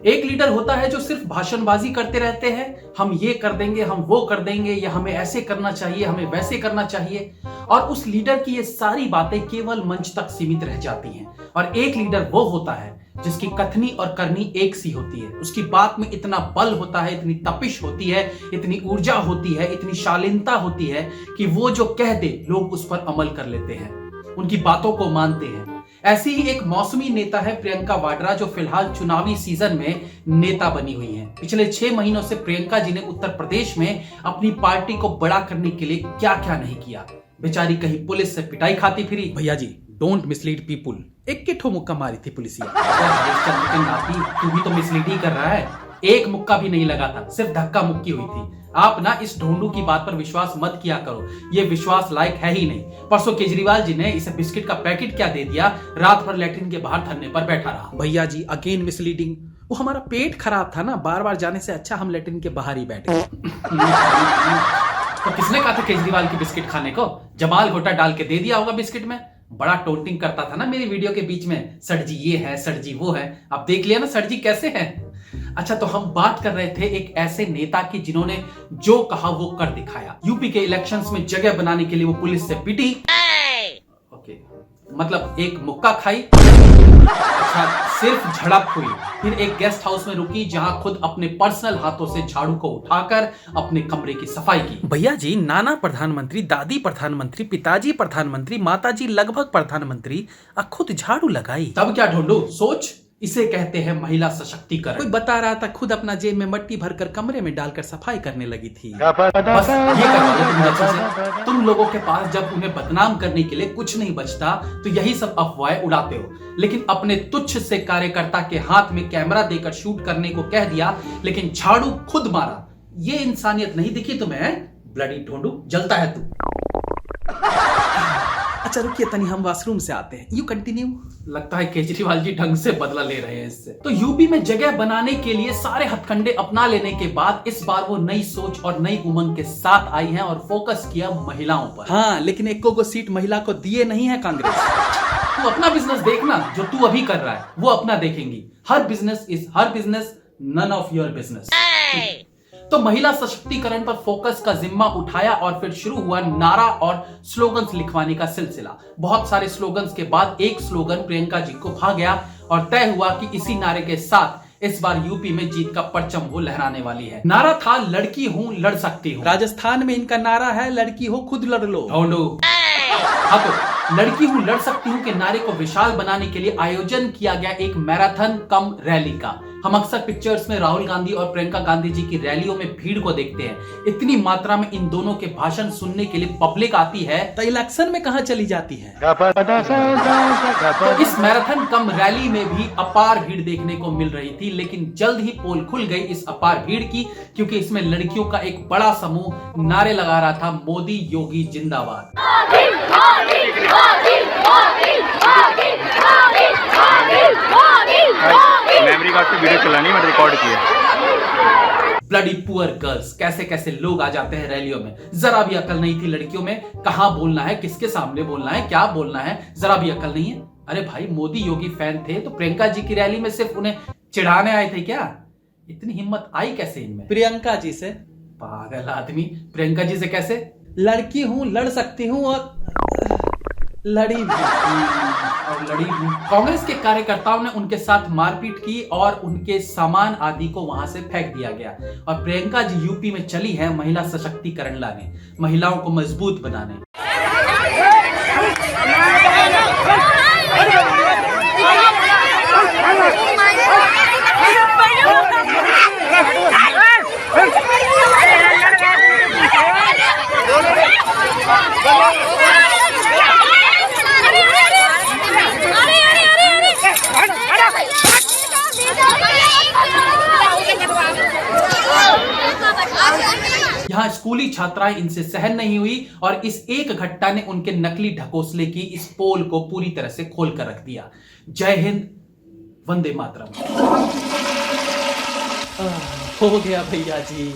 एक लीडर होता है जो सिर्फ भाषणबाजी करते रहते हैं, हम ये कर देंगे, हम वो कर देंगे, या हमें ऐसे करना चाहिए, हमें वैसे करना चाहिए, और उस लीडर की ये सारी बातें केवल मंच तक सीमित रह जाती हैं। और एक लीडर वो होता है जिसकी कथनी और करनी एक सी होती है, उसकी बात में इतना बल होता है, इतनी तपिश होती है, इतनी ऊर्जा होती है, इतनी शालीनता होती है कि वो जो कह दे लोग उस पर अमल कर लेते हैं, उनकी बातों को मानते हैं। ऐसी ही एक मौसमी नेता है प्रियंका वाड्रा, जो फिलहाल चुनावी सीजन में नेता बनी हुई हैं। पिछले 6 महीनों से प्रियंका जी ने उत्तर प्रदेश में अपनी पार्टी को बड़ा करने के लिए क्या क्या नहीं किया। बेचारी कहीं पुलिस से पिटाई खाती फिरी। भैया जी, डोंट मिसलीड पीपुल। एक के ठो मुक्का मारी थी पुलिसिया। हरिश्चंद्र के नाती, तू भी तो मिसलीड ही कर रहा है। एक मुक्का भी नहीं लगा था, सिर्फ धक्का मुक्की हुई थी। आप ना इस ढोंडू की बात पर विश्वास मत किया करो, ये विश्वास लायक है ही नहीं। परसों केजरीवाल जी ने इसे बिस्किट का पैकेट क्या दे दिया, रात भर लैट्रिन के बाहर धरने पर बैठा रहा। भैया जी, अगेन मिसलीडिंग। वो हमारा पेट खराब था ना, बार बार जाने से अच्छा हम लैट्रिन के बाहर ही बैठे। तो किसने कहा था केजरीवाल की बिस्किट खाने को? जमाल घोटा डाल के दे दिया होगा बिस्किट में। बड़ा टोंटिंग करता था ना मेरी वीडियो के बीच में, सर जी ये है, सर जी वो है। अब देख लिया ना सर जी कैसे हैं। अच्छा, तो हम बात कर रहे थे एक ऐसे नेता की जिन्होंने जो कहा वो कर दिखाया। यूपी के इलेक्शंस में जगह बनाने के लिए वो पुलिस से पिटी, ओके, मतलब एक मुक्का खाई। अच्छा, सिर्फ झड़प हुई, फिर एक गेस्ट हाउस में रुकी जहां खुद अपने पर्सनल हाथों से झाड़ू को उठाकर अपने कमरे की सफाई की। भैया जी, नाना प्रधानमंत्री, दादी प्रधानमंत्री, पिताजी प्रधानमंत्री, माताजी लगभग प्रधानमंत्री, खुद झाड़ू लगाई। तब क्या ढूंढू? सोच, इसे कहते हैं महिला सशक्तिकरण। कोई बता रहा था खुद अपना जेब में मट्टी भरकर कमरे में डालकर सफाई करने लगी थी। बस ये करवा तुम लोगों के पास जब उन्हें बदनाम करने के लिए कुछ नहीं बचता तो यही सब अफवाहें उड़ाते हो। लेकिन अपने तुच्छ से कार्यकर्ता के हाथ में कैमरा देकर शूट करने को कह दिया, लेकिन झाड़ू खुद मारा। ये इंसानियत नहीं दिखी तुम्हें? ब्लडी ढोंडू, जलता है तू। अच्छा रुकिए तनी, हम वॉशरूम से आते हैं, यू कंटिन्यू। लगता है केजरीवाल जी ढंग से बदला ले रहे हैं इससे। तो यूपी में जगह बनाने के लिए सारे हथकंडे अपना लेने के बाद इस बार वो नई सोच और नई उमंग के साथ आई हैं और फोकस किया महिलाओं पर। हाँ, लेकिन एको को सीट महिला को दिए नहीं है कांग्रेस। तू अपना बिजनेस देखना, जो तू अभी कर रहा है वो अपना देखेंगी। Her business is her business, none of your business. तो महिला सशक्तिकरण पर फोकस का जिम्मा उठाया और फिर शुरू हुआ नारा और स्लोगन्स लिखवाने का सिलसिला। बहुत सारे स्लोगन्स के बाद एक स्लोगन प्रियंका जी को भा गया और तय हुआ कि इसी नारे के साथ इस बार यूपी में जीत का परचम वो लहराने वाली है। नारा था, लड़की हूं लड़ सकती हूं। राजस्थान में इनका नारा है, लड़की हो खुद लड़ लो। हाँ, तो लड़की हूं लड़ सकती हूं के नारे को विशाल बनाने के लिए आयोजन किया गया एक मैराथन कम रैली का। हम अक्सर पिक्चर्स में राहुल गांधी और प्रियंका गांधी जी की रैलियों में भीड़ को देखते हैं। इतनी मात्रा में इन दोनों के भाषण सुनने के लिए पब्लिक आती है तो इलेक्शन में कहां चली जाती है। तो इस मैराथन कम रैली में भी अपार भीड़ देखने को मिल रही थी, लेकिन जल्द ही पोल खुल गई इस अपार भीड़ की, क्योंकि इसमें लड़कियों का एक बड़ा समूह नारे लगा रहा था, मोदी योगी जिंदाबाद। मेमोरी कार्ड से वीडियो चलानी, मैंने रिकॉर्ड किया। ब्लडी पुअर गर्ल्स, कैसे कैसे लोग आ जाते हैं रैलियों में। जरा भी अकल नहीं थी लड़कियों में, कहां बोलना है, किसके सामने बोलना है, क्या बोलना है, जरा भी अकल नहीं है। अरे भाई, मोदी योगी फैन थे तो प्रियंका जी की रैली में सिर्फ उन्हें चिढ़ाने आए थे क्या? इतनी हिम्मत आई कैसे इनमें? प्रियंका जी से। पागल आदमी, प्रियंका जी से कैसे? लड़की हूं लड़ सकती हूं और लड़ी भी। कांग्रेस के कार्यकर्ताओं ने उनके साथ मारपीट की और उनके सामान आदि को वहां से फेंक दिया गया। और प्रियंका जी यूपी में चली है महिला सशक्तिकरण लाने, महिलाओं को मजबूत बनाने। यहाँ स्कूली छात्राएं इनसे सहन नहीं हुई और इस एक घटना ने उनके नकली ढकोसले की इस पोल को पूरी तरह से खोल कर रख दिया। जय हिंद, वंदे मातरम। हो गया भैया जी।